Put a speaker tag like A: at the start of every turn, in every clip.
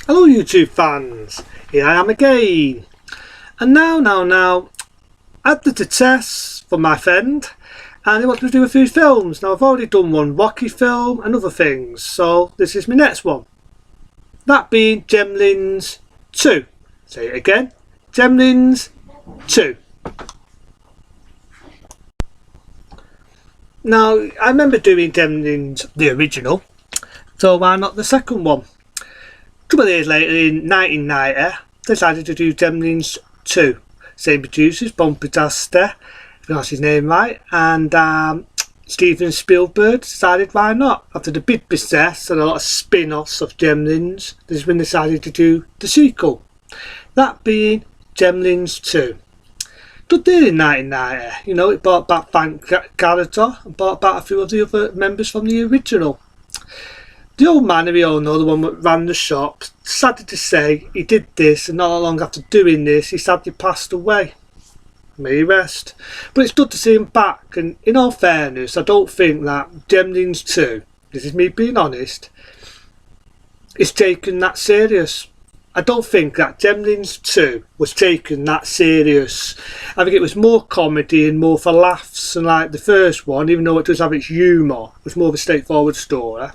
A: Hello YouTube fans, here I am again. And now, I did the test for my friend and he wanted me to do a few films. Now I've already done one Rocky film and other things, so this is my next one. That being Gremlins 2. Say it again, Gremlins 2. Now I remember doing Gremlins, the original, so why not the second one? A couple of years later in 1990, decided to do Gremlins 2. Same producers, Bompadaster, if I pronounce his name right, and Steven Spielberg decided why not. After the big success and a lot of spin-offs of Gremlins, there's been decided to do the sequel. That being Gremlins 2. Good deal in 1990, you know, it brought back Frank Gallagher and brought back a few of the other members from the original. The old man who we all know, the one that ran the shop, sad to say, he did this and not long after doing this he sadly passed away. May he rest. But it's good to see him back, and in all fairness I don't think that Gremlins 2, this is me being honest, is taken that serious. I don't think that Gremlins 2 was taken that serious. I think it was more comedy and more for laughs, and like the first one, even though it does have its humour, it was more of a straightforward story.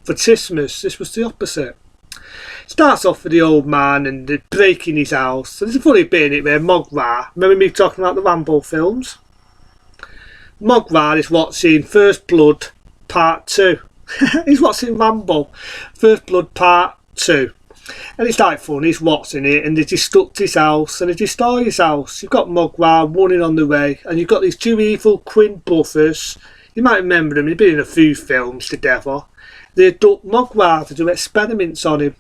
A: For Christmas, this was the opposite. It starts off with the old man and the breaking his house. And there's a funny bit in it where Mogwai, remember me talking about the Rambo films? Mogwai is watching First Blood Part 2. He's watching Rambo, First Blood Part 2. And it's like fun, he's watching it and they destruct his house and they destroy his house. You've got Mogwai running on the way and you've got these two evil twin brothers. You might remember them, they've been in a few films together. They abduct Mogwai to do experiments on him.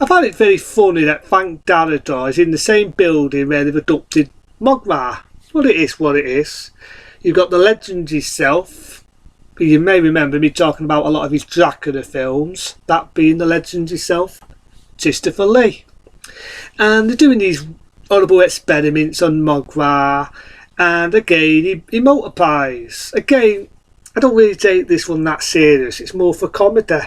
A: I find it very funny that Frank Gallagher is in the same building where they've abducted Mogwai. Well, it is what it is. You've got the legend himself. You may remember me talking about a lot of his Dracula films, that being the legend himself, Christopher Lee. And they're doing these horrible experiments on Mogwai, and again he multiplies. Again, I don't really take this one that serious, it's more for comedy.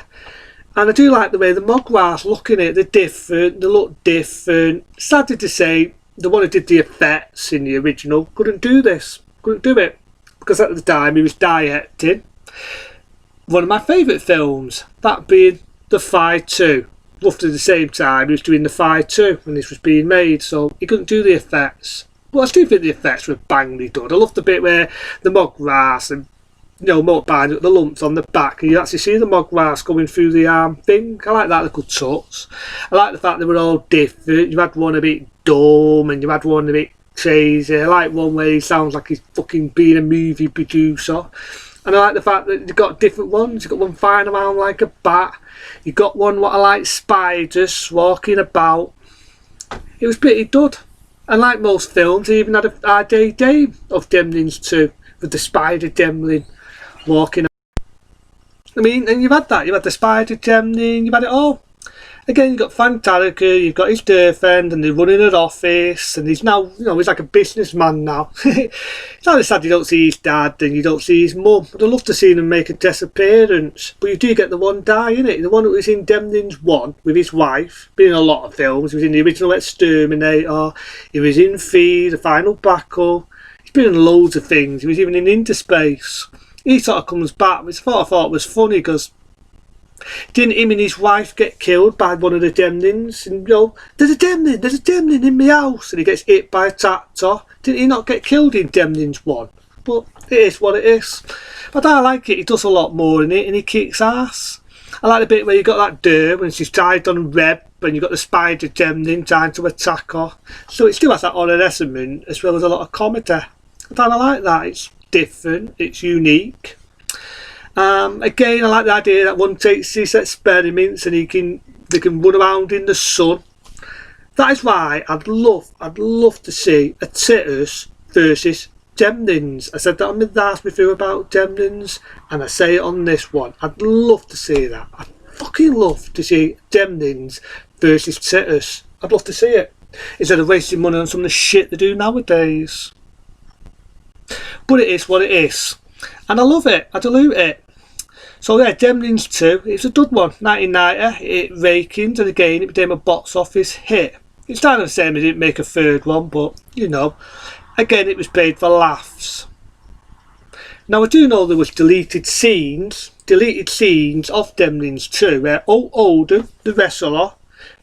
A: And I do like the way the Mogwai's looking at it, they're different, they look different. Sadly to say, the one who did the effects in the original couldn't do this, couldn't do it. Because at the time he was directing one of my favourite films, that being The Fight 2. Roughly the same time he was doing The Fight 2 when this was being made, so he couldn't do the effects. But I still think the effects were bangly done. I love the bit where the Mogwai's and motorbike, the lumps on the back, and you actually see the Mogwai's going through the arm thing. I like that little touch. I like the fact they were all different. You had one a bit dumb and you had one a bit crazy. I like one where he sounds like he's fucking being a movie producer. And I like the fact that you've got different ones. You've got one flying around like a bat. You've got one what I like spiders walking about. It was pretty good. And like most films, they even had a day of Gremlins 2 with the spider gremlin walking. I mean, and you've had that. You've had the spider gremlin. You've had it all. Again, you've got Frank Gallagher. You've got his girlfriend, and they're running an office. And he's now, he's like a businessman now. It's kind of sad you don't see his dad and you don't see his mum. I'd love to see him make a guest appearance, but you do get the one guy in it. The one that was in Gremlins 1 with his wife. Been in a lot of films. He was in the original Exterminator. He was in Feed, The Final Battle. He's been in loads of things. He was even in Interspace. He sort of comes back, which I thought was funny because didn't him and his wife get killed by one of the Gremlins? And there's a Gremlin in my house, and he gets hit by a tractor. Didn't he not get killed in Gremlins 1? But it is what it is. But I like it, he does a lot more in it and he kicks ass. I like the bit where you got that girl when she's tied on a web and you've got the spider Gremlin trying to attack her. So it still has that horror element as well as a lot of comedy. But I like that, it's different, it's unique. Again, I like the idea that one takes these experiments and they can run around in the sun. That is why I'd love to see a Titters versus Gremlins. I said that on the last review about Gremlins, and I say it on this one. I'd love to see that. I'd fucking love to see Gremlins versus Titters. I'd love to see it, instead of wasting money on some of the shit they do nowadays. But it is what it is, and I love it. I dilute it. So yeah, Gremlins 2, it's a good one. 1990, it rakings, and again it became a box office hit. It's kind of the same, they didn't make a third one, but you know, again it was paid for laughs. Now I do know there was deleted scenes of Gremlins 2 where Odin, the wrestler,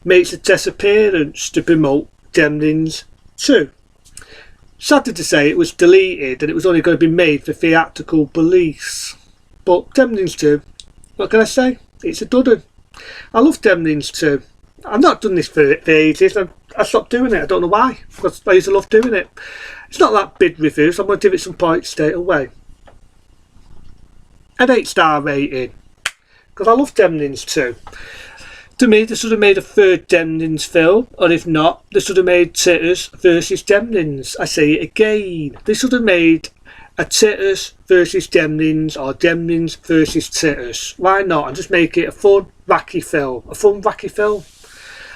A: makes a test appearance to promote Gremlins 2. Sad to say it was deleted and it was only going to be made for theatrical release. But Gremlins 2, what can I say? It's a dud. I love Gremlins 2. I've not done this for ages. I stopped doing it. I don't know why. Because I used to love doing it. It's not that big review, so I'm going to give it some points straight away. An 8-star rating. Because I love Gremlins 2. To me, they should have made a third Gremlins film, or if not, they should have made Titters versus Gremlins. I say it again. They should have made a Titters versus Gremlins, or Gremlins versus Titters. Why not? And just make it a fun, wacky film.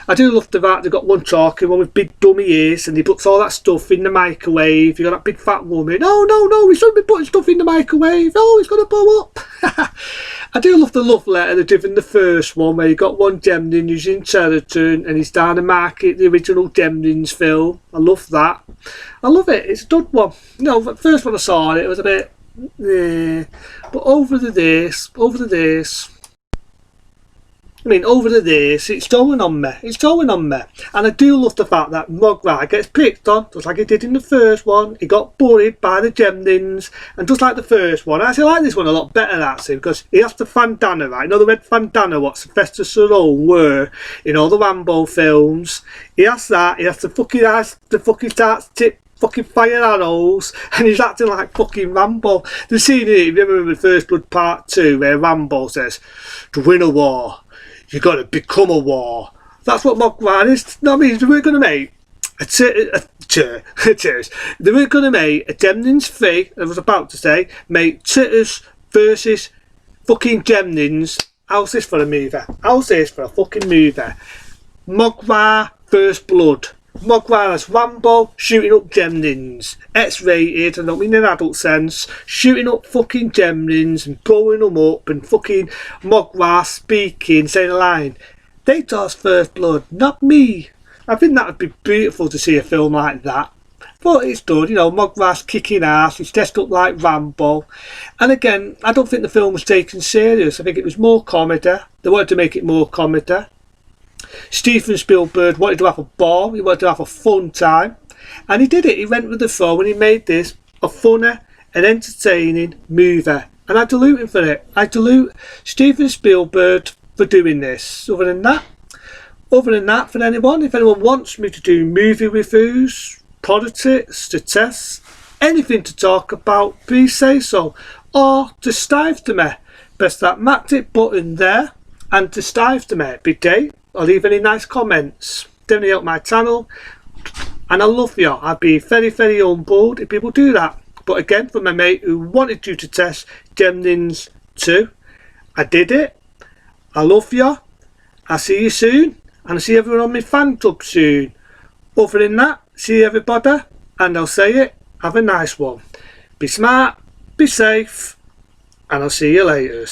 A: I do love the fact they've got one talking, one with big dummy ears, and he puts all that stuff in the microwave. You got that big fat woman. Oh no, we shouldn't be putting stuff in the microwave. Oh, it's going to blow up. I do love the love letter they've given the first one, where you got one Gremlin who's in Territon and he's down to market the original Gremlins film. I love that. I love it. It's a good one. You know, the first one I saw it was a bit, but over the days, it's going on me. And I do love the fact that Mogwai gets picked on, just like he did in the first one. He got bullied by the Gremlins, and just like the first one, I actually like this one a lot better, actually, because he has the bandana, right? You know the red bandana what Sylvester Stallone wore in all the Rambo films? He has that, he has the fucking eyes, the fucking starts tip fucking fire arrows, and he's acting like fucking Rambo. The scene here, if you remember First Blood Part 2, where Rambo says, to win a war, you got to become a war. That's what Mogwai is. No, I mean, they weren't going to make they weren't going to make a Gremlins 3, I was about to say, make Titters versus fucking Gremlins. How's this for a movie? How's this for a fucking movie? Mogwai First Blood. Mogwai as Rambo shooting up Gremlins. X-rated, I don't mean in an adult sense. Shooting up fucking Gremlins and blowing them up, and fucking Mogwai speaking, saying a line. They toss First Blood, not me. I think that would be beautiful to see a film like that. But it's good, you know, Mogwai's kicking ass, he's dressed up like Rambo. And again, I don't think the film was taken serious. I think it was more comedy. They wanted to make it more comedy. Steven Spielberg wanted to have a ball, he wanted to have a fun time, and he did it. He went with the flow and he made this a funny and entertaining movie, and I salute him for it. I salute Steven Spielberg for doing this. Other than that, for anyone, if anyone wants me to do movie reviews, politics, to tests, anything to talk about, please say so, or to stive to me, press that magic button there and to stive to me. Big day. Or leave any nice comments. Definitely help my channel. And I love you. I'd be very, very humbled if people do that. But again, for my mate who wanted you to test Gremlins 2, I did it. I love you. I'll see you soon. And I'll see everyone on my fan club soon. Other than that, see everybody. And I'll say it. Have a nice one. Be smart. Be safe. And I'll see you later.